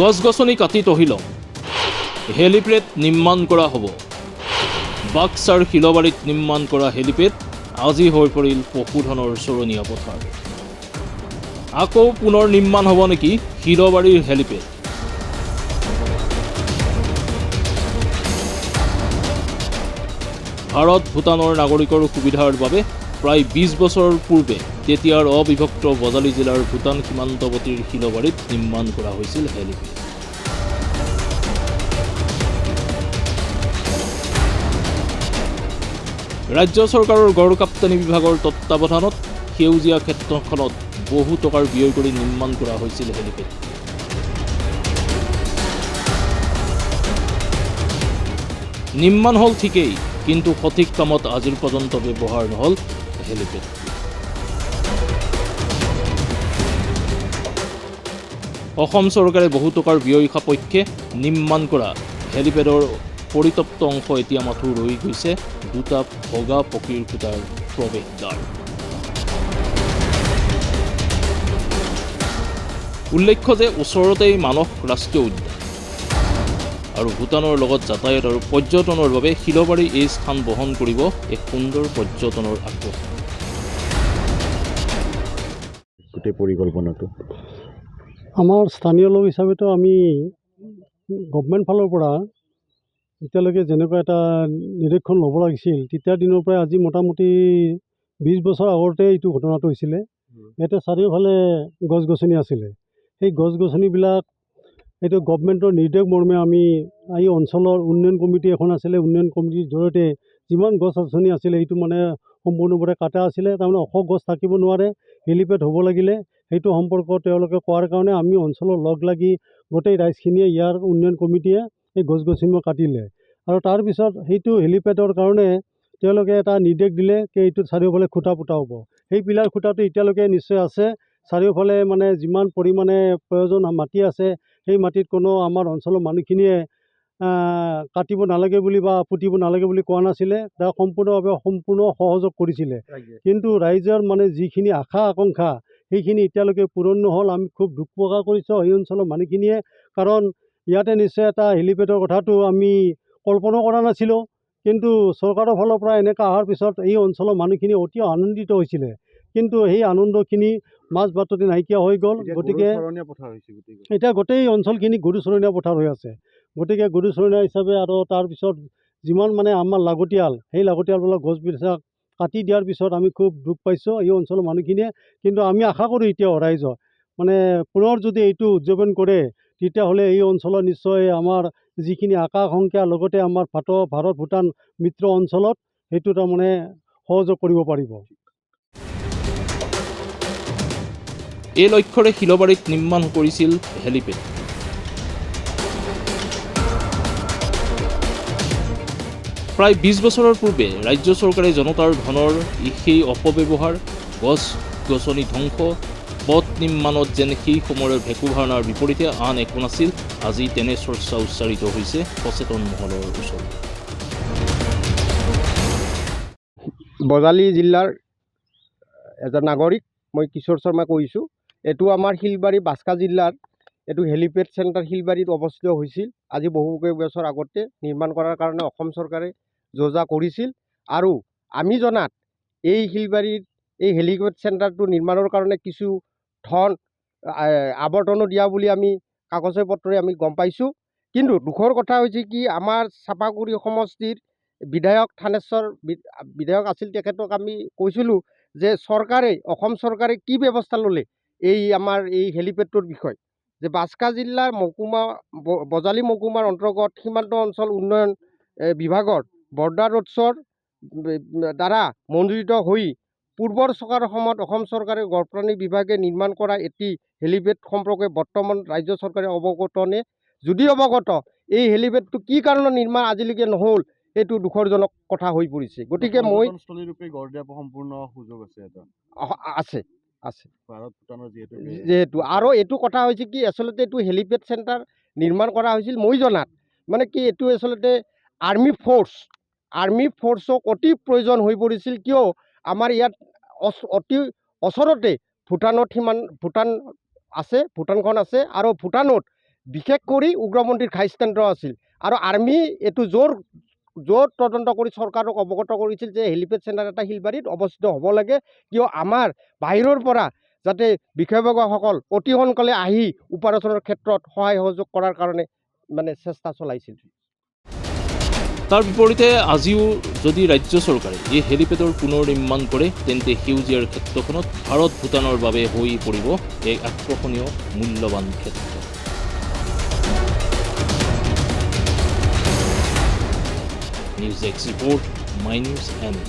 গছ-গছনি কাটি তহিলং হেলিপেড নিৰ্মাণ কৰা হ'ব। বাক্সাৰ শিলবাৰীত নিৰ্মাণ কৰা হেলিপেড আজি হৈ পৰিল পশুধনৰ চৰণীয়া পথাৰ। আকৌ পুনৰ নিৰ্মাণ হ'ব নেকি শিলবাৰীৰ হেলিপেড? ভাৰত ভূটানৰ নাগৰিকৰ সুবিধাৰ বাবে প্ৰায় 20 বছৰ পূৰ্বে তেতিয়াৰ অবিভক্ত বজালী জিলাৰ ভূটান সীমান্তৱৰ্তীৰ শিলবাৰীত নিৰ্মাণ কৰা হৈছিল হেলিপেড। ৰাজ্য চৰকাৰৰ গড় কাপ্তানী বিভাগৰ তত্বাৱধানত সেউজীয়া ক্ষেত্ৰখনত বহু টকাৰ ব্যয় কৰি নিৰ্মাণ কৰা হৈছিল হেলিপেড। নিৰ্মাণ হ'ল ঠিকেই, কিন্তু সঠিক কামত আজিৰ পৰ্যন্ত ব্যৱহাৰ নহ'ল হেলিপেড। অসম চৰকাৰে বহু টকাৰ ব্যয় সাপেক্ষে নিৰ্মাণ কৰা হেলিপেডৰ পৰিত্যক্ত অংশ এতিয়া মাথো ৰৈ গৈছে দুটা ভগা পকীৰ খুঁটাৰ প্ৰৱেশদ্বাৰ। উল্লেখ্য যে ওচৰতেই মানস ৰাষ্ট্ৰীয় উদ্যান আৰু ভূটানৰ লগত যাতায়াত আৰু পৰ্যটনৰ বাবে শিলবাৰী এই স্থান বহন কৰিব এক সুন্দৰ পৰ্যটনৰ আকৰ্ষণ। গোটেই পৰিকল্পনাটো আমাৰ স্থানীয় লোক হিচাপেতো আমি গভমেণ্ট ফালৰ পৰা এতিয়ালৈকে যেনেকুৱা এটা নিৰীক্ষণ ল'ব লাগিছিল, তেতিয়াৰ দিনৰ পৰাই আজি মোটামুটি 20 বছৰ আগতে এইটো ঘটনাটো হৈছিলে। ইয়াতে চাৰিওফালে গছ গছনি আছিলে। সেই গছ গছনিবিলাক এইটো গভমেণ্টৰ নিৰ্দেশ মৰ্মে আমি এই অঞ্চলৰ উন্নয়ন কমিটি এখন আছিলে, উন্নয়ন কমিটিৰ জৰিয়তে যিমান গছ গছনি আছিলে সেইটো মানে সম্পূৰ্ণভাৱে কাটা আছিলে। তাৰমানে ওখ গছ থাকিব নোৱাৰে, হেলিপেড হ'ব লাগিলে সেইটো সম্পৰ্ক তেওঁলোকে কোৱাৰ কাৰণে আমি অঞ্চলৰ লগ লাগি গোটেই ৰাইজখিনিয়ে ইয়াৰ উন্নয়ন কমিটিয়ে এই গছ গছনিবোৰ কাটিলে। আৰু তাৰপিছত সেইটো হেলিপেডৰ কাৰণে তেওঁলোকে এটা নিৰ্দেশ দিলে যে এইটোত চাৰিওফালে খুঁটা পুতা হ'ব। সেই পিলাৰ খুঁটাটো এতিয়ালৈকে নিশ্চয় আছে। চাৰিওফালে মানে যিমান পৰিমাণে প্ৰয়োজন মাটি আছে, সেই মাটিত কোনো আমাৰ অঞ্চলৰ মানুহখিনিয়ে কাটিব নালাগে বুলি বা পুতিব নালাগে বুলি কোৱা নাছিলে। তাক সম্পূৰ্ণ সহযোগ কৰিছিলে। কিন্তু ৰাইজৰ মানে যিখিনি আশা আকাংক্ষা সেইখিনি এতিয়ালৈকে পূৰণ নহ'ল। আমি খুব দুখ প্ৰকাশ কৰিছোঁ এই অঞ্চলৰ মানুহখিনিয়ে, কাৰণ ইয়াতে নিশ্চয় এটা হেলিপেডৰ কথাটো আমি কল্পনা কৰা নাছিলোঁ। কিন্তু চৰকাৰৰ ফালৰ পৰা এনেকুৱা অহাৰ পিছত এই অঞ্চলৰ মানুহখিনি অতি আনন্দিত হৈছিলে। কিন্তু সেই আনন্দখিনি মাজ বাটতে নাইকিয়া হৈ গ'ল। গতিকে এতিয়া গোটেই অঞ্চলখিনি গৰুচৰণীয়া পথাৰ হৈ আছে। গতিকে গৰুচৰণীয়া হিচাপে আৰু তাৰপিছত যিমান মানে আমাৰ লাগতিয়াল সেই লাগতিয়ালবিলাক গছবিলাক কাটি দিয়াৰ পিছত আমি খুব দুখ পাইছোঁ এই অঞ্চলৰ মানুহখিনিয়ে। কিন্তু আমি আশা কৰোঁ এতিয়াও ৰাইজক মানে পুনৰ যদি এইটো উদযাপন কৰে তেতিয়াহ'লে এই অঞ্চলত নিশ্চয় আমাৰ যিখিনি আশা আকাংক্ষা লগতে আমাৰ ভাৰত ভূটান মিত্ৰ অঞ্চলত সেইটো তাৰমানে সহযোগ কৰিব পাৰিব। এই লক্ষ্যৰে শিলবাৰীত নিৰ্মাণ কৰিছিল হেলিপেড। প্ৰায় 20 বছৰৰ পূৰ্বে ৰাজ্য চৰকাৰে জনতাৰ ধনৰ সেই অপব্যৱহাৰ, গছ গছনি ধ্বংস, পথ নিৰ্মাণত যেন সেই সময়ৰ ভেকু ভাওনাৰ বিপৰীতে আন একো নাছিল। আজি তেনে চৰ্চা উচ্চাৰিত হৈছে সচেতন মহলৰ ওচৰত। বজালী জিলাৰ এজন নাগৰিক মই কিশোৰ শৰ্মা কৈছোঁ। এইটো আমাৰ শিলবাৰী বাক্সা জিলাৰ এইটো হেলিপেড চেণ্টাৰ শিলবাৰীত অৱস্থিত হৈছিল। আজি বহু কেইবছৰ আগতে নিৰ্মাণ কৰাৰ কাৰণে অসম চৰকাৰে যোজা কৰিছিল। আৰু আমি জনাত এই শিলবাৰীত এই হেলিপেড চেণ্টাৰটো নিৰ্মাণৰ কাৰণে কিছু ধন আৱৰ্তনো দিয়া বুলি আমি কাগজে পত্ৰে আমি গম পাইছোঁ। কিন্তু দুখৰ কথা হৈছে কি, আমাৰ চাপাগুৰি সমষ্টিৰ বিধায়ক থানেশ্বৰ বিধায়ক আছিল, তেখেতক আমি কৈছিলোঁ যে চৰকাৰে অসম চৰকাৰে কি ব্যৱস্থা ল'লে এই আমাৰ এই হেলিপেডটোৰ বিষয়, যে বাক্সা জিলাৰ মহকুমা বজালী মহকুমাৰ অন্তৰ্গত সীমান্ত অঞ্চল উন্নয়ন বিভাগৰ বৰ্ডাৰ ৰোডছৰ দ্বাৰা মনোনীত হৈ পূৰ্বৰ চৰকাৰৰ সময়ত অসম চৰকাৰে গড়প্ৰাণী বিভাগে নিৰ্মাণ কৰা এটি হেলিপেড সম্পৰ্কে বৰ্তমান ৰাজ্য চৰকাৰে অৱগত নে? যদি অৱগত, এই হেলিপেডটো কি কাৰণত নিৰ্মাণ আজিলৈকে নহ'ল এইটো দুখৰজনক কথা হৈ পৰিছে। গতিকে মই সম্পূৰ্ণ সুযোগ আছে যিহেতু। আৰু এইটো কথা হৈছে কি, আচলতে এইটো হেলিপেড চেণ্টাৰ নিৰ্মাণ কৰা হৈছিল মই জনাত মানে কি এইটো আচলতে আৰ্মি ফ'ৰ্চক অতি প্ৰয়োজন হৈ পৰিছিল। কিয় আমাৰ ইয়াত অতি ওচৰতে ভূটান আছে, ভূটানখন আছে। আৰু ভূটানত বিশেষ কৰি উগ্ৰপন্থীৰ ঘাইষ্টেণ্ড আছিল আৰু আৰ্মি এইটো জোৰ তদন্ত কৰি চৰকাৰক অৱগত কৰিছিল যে হেলিপেড চেণ্টাৰ এটা শিলবাৰীত অৱস্থিত হ'ব লাগে, কিয় আমাৰ বাহিৰৰ পৰা যাতে বিষয়ববীয়াসকল অতি সোনকালে আহি অপাৰেশ্যনৰ ক্ষেত্ৰত সহায় সহযোগ কৰাৰ কাৰণে মানে চেষ্টা চলাইছিল। তাৰ বিপৰীতে আজিও যদি ৰাজ্য চৰকাৰে এই হেলিপেডৰ পুনৰ নিৰ্মাণ কৰে তেন্তে সেউজীয়াৰ ক্ষেত্ৰখনত ভাৰত ভূটানৰ বাবে হৈ পৰিব এক আকৰ্ষণীয় মূল্যৱান ক্ষেত্ৰ। News x report, my news and